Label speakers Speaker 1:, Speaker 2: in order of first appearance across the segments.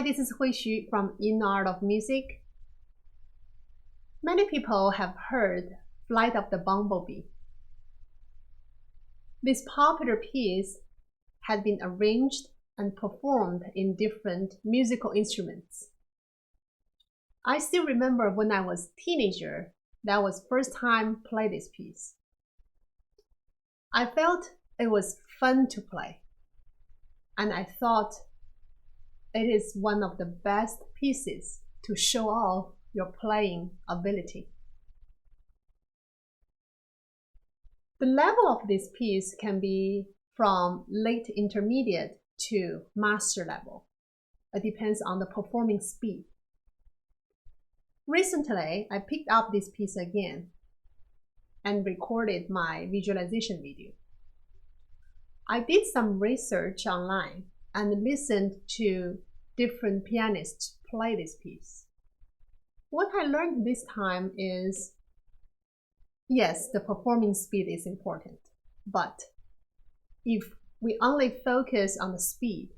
Speaker 1: Hi, this is Hui Xu from In Art of Music. Many people have heard Flight of the Bumblebee. This popular piece had been arranged and performed in different musical instruments. I still remember when I was a teenager, that was first time play this piece. I felt it was fun to play, and I thought it is one of the best pieces to show off your playing ability. The level of this piece can be from late intermediate to master level. It depends on the performing speed. Recently, I picked up this piece again and recorded my visualization video. I did some research online and listened to different pianists play this piece. What I learned this time is, yes, the performing speed is important, but if we only focus on the speed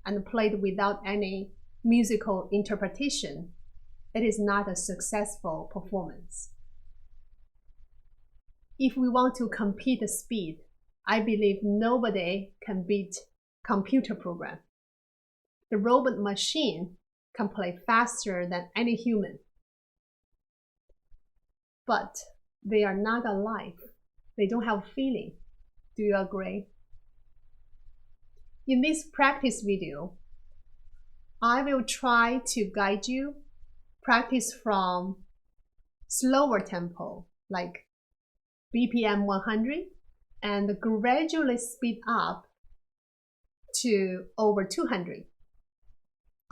Speaker 1: and play it without any musical interpretation, it is not a successful performance. If we want to compete the speed, I believe nobody can beat computer program. The robot machine can play faster than any human. But they are not alive. They don't have feeling. Do you agree? In this practice video, I will try to guide you practice from slower tempo, like BPM 100, and gradually speed up to over 200.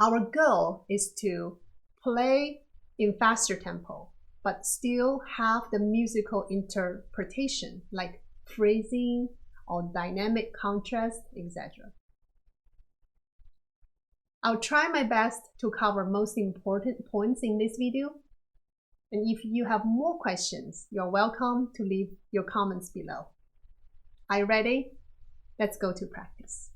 Speaker 1: Our goal is to play in faster tempo, but still have the musical interpretation like phrasing or dynamic contrast, etc. I'll try my best to cover most important points in this video. And if you have more questions, you're welcome to leave your comments below. Are you ready? Let's go to practice.